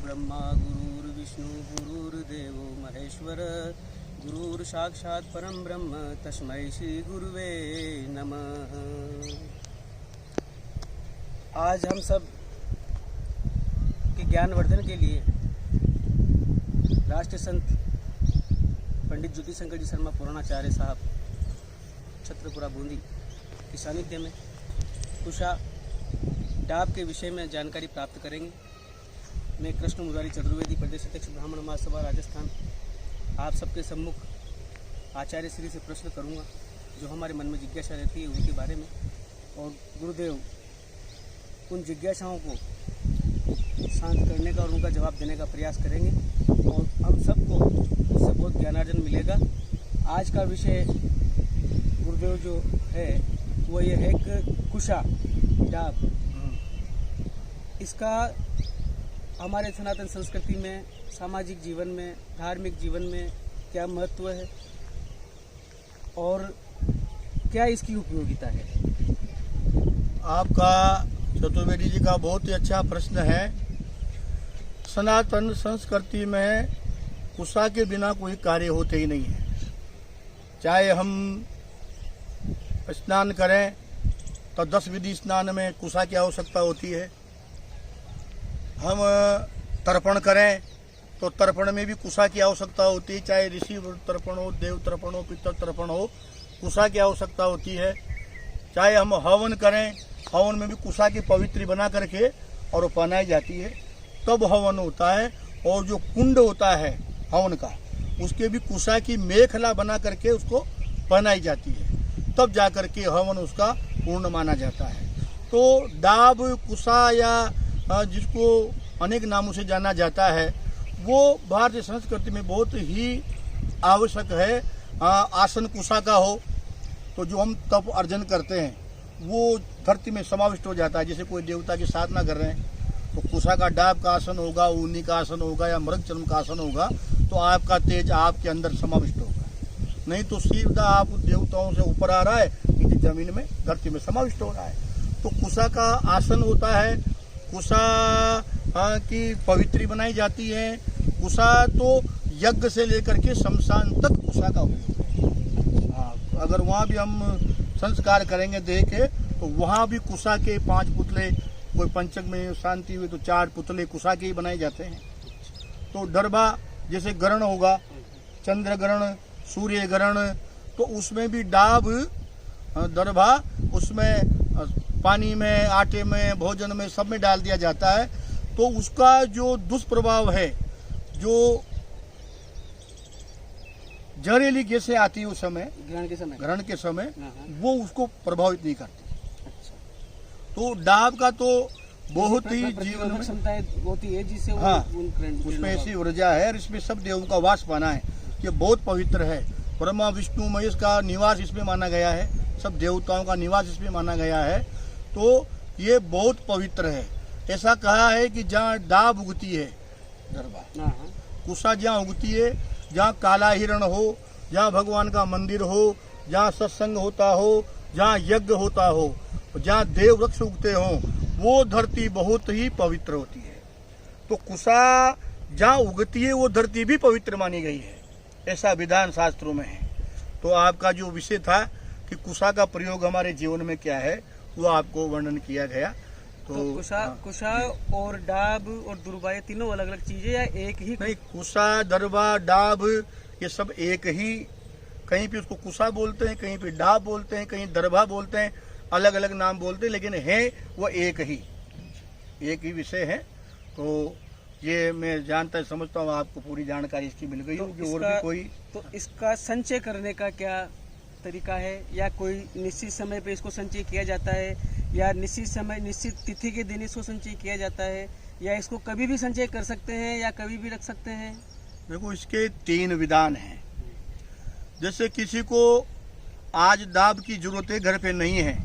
गुरुर्ब्रह्मा गुरुर्विष्णु गुरुर्देवो महेश्वर गुरुर साक्षात परम ब्रह्म तस्मै श्री गुरुवे नमः। आज हम सब के ज्ञानवर्धन के लिए राष्ट्रीय संत पंडित ज्योति शंकर जी शर्मा पुराणाचार्य साहब छत्रपुरा बूंदी के सानिध्य में कुशा डाब के विषय में जानकारी प्राप्त करेंगे। मैं कृष्ण मुरारी चतुर्वेदी प्रदेश अध्यक्ष ब्राह्मण महासभा राजस्थान आप सबके सम्मुख आचार्य श्री से प्रश्न करूंगा जो हमारे मन में जिज्ञासा रहती है उनके बारे में, और गुरुदेव उन जिज्ञासाओं को शांत करने का और उनका जवाब देने का प्रयास करेंगे और हम सबको उससे बहुत ज्ञानार्जन मिलेगा। आज का विषय गुरुदेव जो है वो ये है कि कुशा डाब, इसका हमारे सनातन संस्कृति में, सामाजिक जीवन में, धार्मिक जीवन में क्या महत्व है और क्या इसकी उपयोगिता है। आपका चतुर्वेदी जी का बहुत ही अच्छा प्रश्न है। सनातन संस्कृति में कुशा के बिना कोई कार्य होते ही नहीं है। चाहे हम स्नान करें तो 10 विधि स्नान में कुशा की आवश्यकता होती है। हम तर्पण करें तो तर्पण में भी कुशा की आवश्यकता होती है। चाहे ऋषि तर्पण हो, देव तर्पण हो, पितर तर्पण हो, कुशा की आवश्यकता होती है। चाहे हम हवन करें, हवन में भी कुशा की पवित्री बना करके और पहनाई जाती है, तब हवन होता है। और जो कुंड होता है हवन का, उसके भी कुशा की मेखला बना करके उसको पहनाई जाती है, तब जाकर के हवन उसका पूर्ण माना जाता है। तो डाब, कुशा या जिसको अनेक नामों से जाना जाता है, वो भारतीय संस्कृति में बहुत ही आवश्यक है। आसन कुशा का हो तो जो हम तप अर्जन करते हैं वो धरती में समाविष्ट हो जाता है। जैसे कोई देवता की साधना कर रहे हैं तो कुशा का डाब का आसन होगा, ऊनी का आसन होगा या मृग चर्म का आसन होगा, तो आपका तेज आपके अंदर समाविष्ट होगा। नहीं तो सीधा आप देवताओं से ऊपर आ रहा है, नीचे जमीन में धरती में समाविष्ट हो रहा है। तो कुशा का आसन होता है, कुशा की पवित्री बनाई जाती है। कुशा तो यज्ञ से लेकर के शमशान तक कुशा का उपयोग है। अगर वहाँ भी हम संस्कार करेंगे देखे तो वहाँ भी कुशा के 5 पुतले, कोई पंचक में शांति हुई तो 4 पुतले कुशा के ही बनाए जाते हैं। तो डरबा जैसे ग्रहण होगा, चंद्र ग्रहण, सूर्य ग्रहण, तो उसमें भी डाब, दरभा उसमें पानी में, आटे में, भोजन में, सब में डाल दिया जाता है। तो उसका जो दुष्प्रभाव है, जो जहरीली गैसें आती है उस समय, ग्रहण के समय वो उसको प्रभावित नहीं करती। अच्छा। तो डाब का तो बहुत ही जीवन में क्षमता होती है जिससे उसमें ऐसी ऊर्जा है और इसमें सब देवों का वास पाना है। ये बहुत पवित्र है। ब्रह्मा विष्णु महेश का निवास इसमें माना गया है, सब देवताओं का निवास इसमें माना गया है। तो ये बहुत पवित्र है। ऐसा कहा है कि जहाँ डाब उगती है, दरबार कुशा जहाँ उगती है, जहाँ काला हिरण हो, जहाँ भगवान का मंदिर हो, जहाँ सत्संग होता हो, जहाँ यज्ञ होता हो, जहाँ देव वृक्ष उगते हों, वो धरती बहुत ही पवित्र होती है। तो कुशा जहाँ उगती है वो धरती भी पवित्र मानी गई है, ऐसा विधान शास्त्रों में है। तो आपका जो विषय था कि कुशा का प्रयोग हमारे जीवन में क्या है, वो आपको वर्णन किया गया। तो कुशा और डाब और दुर्बा ये तीनों अलग अलग चीजें या एक ही? नहीं, कुशा, दरबा, डाब ये सब एक ही। कहीं पे उसको कुशा बोलते हैं, कहीं पे डाब बोलते हैं, कहीं दरबा बोलते हैं, अलग अलग नाम बोलते हैं, लेकिन है वो एक ही विषय है। तो ये मैं जानता समझता हूँ आपको पूरी जानकारी इसकी मिल गई होगी। और भी कोई तो इसका संचय करने का क्या तरीका है, या कोई निश्चित समय पे इसको संचय किया जाता है, या निश्चित समय निश्चित तिथि के दिन इसको संचय किया जाता है, या इसको कभी भी संचय कर सकते हैं या कभी भी रख सकते हैं? देखो, इसके 3 विधान हैं। जैसे किसी को आज डाब की जरूरत है, घर पे नहीं है,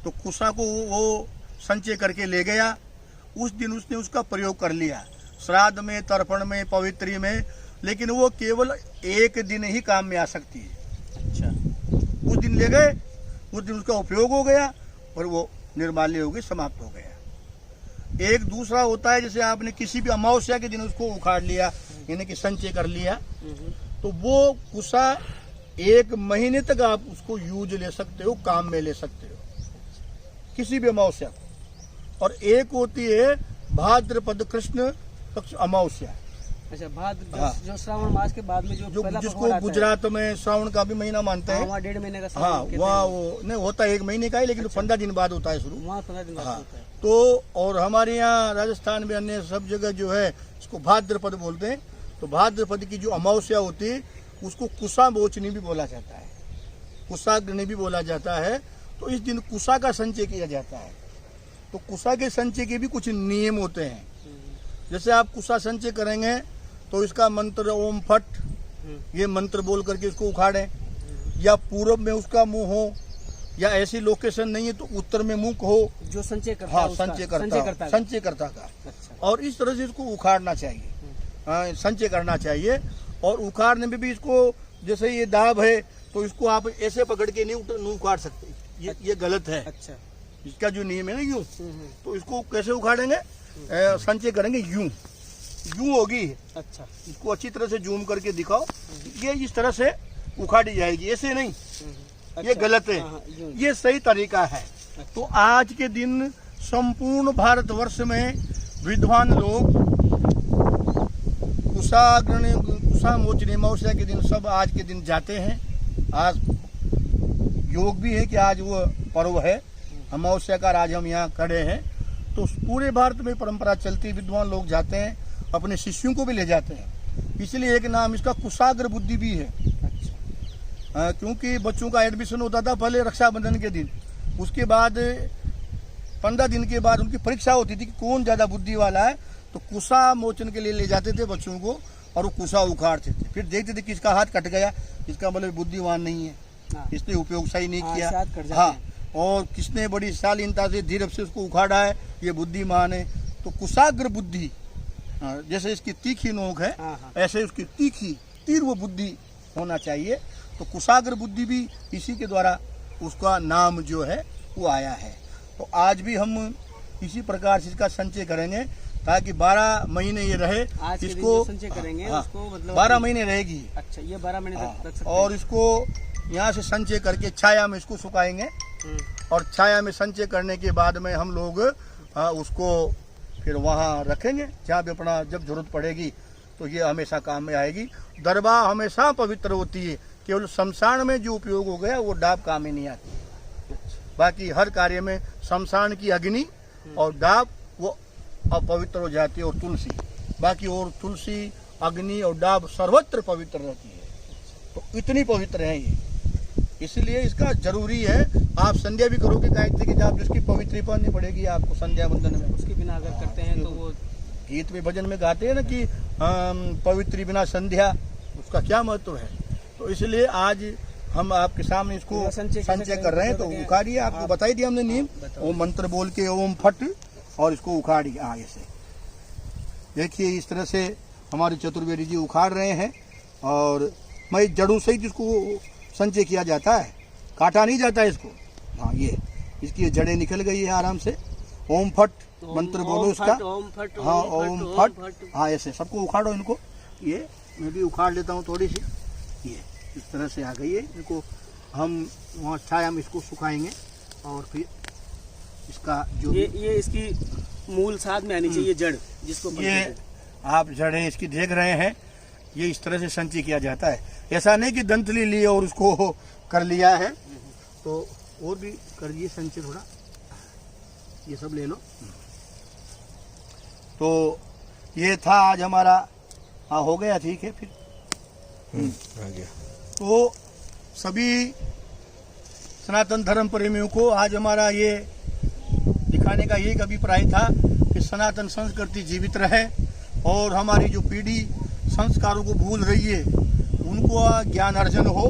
तो कुशा को वो संचय करके ले गया, उस दिन उसने उसका प्रयोग कर लिया, श्राद्ध में, तर्पण में, पवित्री में, लेकिन वो केवल 1 दिन ही काम में आ सकती है। अच्छा। उस दिन ले गए, उस दिन उसका उपयोग हो गया और वो निर्माल्य हो गई, समाप्त हो गया। एक दूसरा होता है, जैसे आपने किसी भी अमावस्या के दिन उसको उखाड़ लिया, यानी कि संचय कर लिया, तो वो कुसा 1 महीने तक आप उसको यूज ले सकते हो, काम में ले सकते हो, किसी भी अमावस्या को। और एक होती है भाद्रपद कृष्ण पक्ष अमावस्या। अच्छा, भाद्र हाँ। जो श्रावण मास के बाद में जो पहला जिसको पखवाड़ा आता गुजरात में श्रावण का भी महीना मानते है, हैं। वहाँ 1.5 महीने का हाँ, श्रावण कहते वहाँ हैं। वो नहीं होता 1 महीने का ही, लेकिन 15 दिन बाद होता है शुरू। वहाँ 15 दिन बाद हाँ, होता है। तो और हमारे यहाँ राजस्थान में अन्य सब जगह जो है इसको भाद्रपद बोलते हैं। तो भाद्रपद की जो अमावस्या होती है उसको कुसा मोचनी भी बोला जाता है, कुशाग्नि भी बोला जाता है। तो इस दिन कुशा का संचय किया जाता है। तो कुशा के संचय के भी कुछ नियम होते हैं। जैसे आप कुशा संचय करेंगे तो इसका मंत्र ओम फट, ये मंत्र बोल करके इसको उखाड़ें, या पूर्व में उसका मुंह हो, या ऐसी लोकेशन नहीं है तो उत्तर में मुख हो, जो संचय करता हाँ है उसका, संचयकर्ता का। अच्छा। और इस तरह से इसको उखाड़ना चाहिए, संचय करना चाहिए। और उखाड़ने में भी इसको, जैसे ये दाब है तो इसको आप ऐसे पकड़ के नहीं उखाड़ सकते, ये गलत है। अच्छा, इसका जो नियम है ना यूं, तो इसको कैसे उखाड़ेंगे, संचय करेंगे यूं होगी। अच्छा, इसको अच्छी तरह से जूम करके दिखाओ, ये इस तरह से उखाड़ी जाएगी, ऐसे नहीं, ये गलत है, ये सही तरीका है। तो आज के दिन संपूर्ण भारतवर्ष में विद्वान लोग कुशा मोचनी अमावस्या के दिन सब आज के दिन जाते हैं। आज योग भी है कि आज वो पर्व है अमावस्या का, आज हम यहाँ खड़े हैं। तो पूरे भारत में परंपरा चलती, विद्वान लोग जाते हैं, अपने शिष्यों को भी ले जाते हैं। इसलिए एक नाम इसका कुशाग्र बुद्धि भी है। क्योंकि बच्चों का एडमिशन होता था पहले रक्षाबंधन के दिन, उसके बाद 15 दिन के बाद उनकी परीक्षा होती थी कि कौन ज्यादा बुद्धि वाला है। तो कुशा मोचन के लिए ले जाते थे बच्चों को, और वो कुशा उखाड़ते थे। फिर देखते थे किसका हाथ कट गया, इसका मतलब बुद्धिमान नहीं है, इसने उपयोग सही नहीं किया। हाँ, और किसने बड़ी शालीनता से धीरे से उसको उखाड़ा है, ये बुद्धिमान है। तो कुशाग्र बुद्धि, जैसे इसकी तीखी नोक है, ऐसे उसकी तीव्र बुद्धि होना चाहिए। तो कुशाग्र बुद्धि भी इसी के द्वारा उसका नाम जो है वो आया है। तो आज भी हम इसी प्रकार से इसका संचय करेंगे ताकि 12 महीने ये रहे। आज इसको संचय करेंगे, हाँ, उसको मतलब 12 महीने रहेगी। अच्छा, ये 12 महीने तक रख सकते हैं। और इसको यहाँ से संचय करके छाया में इसको सुखाएंगे, और छाया में संचय करने के बाद में हम लोग उसको फिर वहाँ रखेंगे जहाँ भी अपना जब जरूरत पड़ेगी तो ये हमेशा काम में आएगी। दरबा हमेशा पवित्र होती है, केवल शमशान में जो उपयोग हो गया वो डाब काम में नहीं आती। बाकी हर कार्य में शमशान की अग्नि और डाब वो अपवित्र हो जाती है, और तुलसी, बाकी और तुलसी, अग्नि और डाब सर्वत्र पवित्र रहती है। तो इतनी पवित्र है ये, इसलिए इसका जरूरी है। आप संध्या भी करोगे गायत्री की जाप, जिसकी पवित्री पढ़नी पड़ेगी आपको संध्या वंदन में। उसके बिना अगर करते हैं तो वो गीत में भजन में गाते हैं ना कि पवित्री बिना संध्या, उसका क्या महत्व है। तो इसलिए आज हम आपके सामने इसको संचय कर रहे हैं। तो उखाड़िए, आपको बताई दिया हमने नियम, ओम मंत्र बोल के ओम फट, और इसको उखाड़िए आगे से। देखिए इस तरह से हमारे चतुर्वेदी जी उखाड़ रहे हैं, और मैं जड़ों सहित इसको संचय किया जाता है, काटा नहीं जाता है इसको। हाँ, ये इसकी जड़ें निकल गई है आराम से। ओम फट मंत्र बोलो इसका। हाँ, ओम फट, हाँ ऐसे सबको उखाड़ो इनको। ये मैं भी उखाड़ लेता हूँ थोड़ी सी, ये इस तरह से आ गई है। इनको हम वहाँ छाया में इसको सुखाएंगे, और फिर इसका जो ये इसकी मूल साथ में आनी चाहिए, जड़ जिसको ये आप जड़ें इसकी देख रहे हैं, ये इस तरह से संचय किया जाता है। ऐसा नहीं कि दंतली लिए और उसको कर लिया है। तो और भी करिए संचय थोड़ा, ये सब ले लो। तो ये था आज हमारा, हाँ हो गया, ठीक है फिर आ गया। तो सभी सनातन धर्म प्रेमियों को आज हमारा ये दिखाने का एक अभिप्राय था कि सनातन संस्कृति जीवित रहे, और हमारी जो पीढ़ी संस्कारों को भूल रही है उनको ज्ञान अर्जन हो।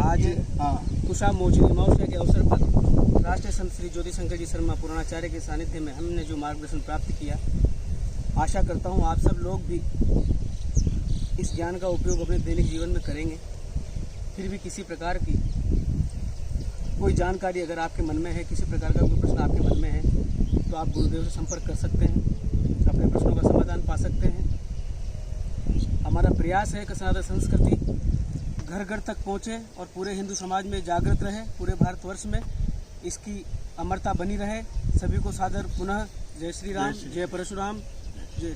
आज कुशा मोचनी अमावस्या के अवसर पर राष्ट्रीय संत श्री ज्योति शंकर जी शर्मा पुराणाचार्य के सानिध्य में हमने जो मार्गदर्शन प्राप्त किया, आशा करता हूँ आप सब लोग भी इस ज्ञान का उपयोग अपने दैनिक जीवन में करेंगे। फिर भी किसी प्रकार की कोई जानकारी अगर आपके मन में है, किसी प्रकार का कोई प्रश्न आपके मन में है, तो तो आप गुरुदेव से संपर्क कर सकते हैं, अपने प्रश्नों का समाधान पा सकते हैं। हमारा प्रयास है कि सनातन संस्कृति घर घर तक पहुँचे और पूरे हिंदू समाज में जागृत रहे, पूरे भारतवर्ष में इसकी अमरता बनी रहे। सभी को सादर पुनः जय श्री राम, जय परशुराम, जय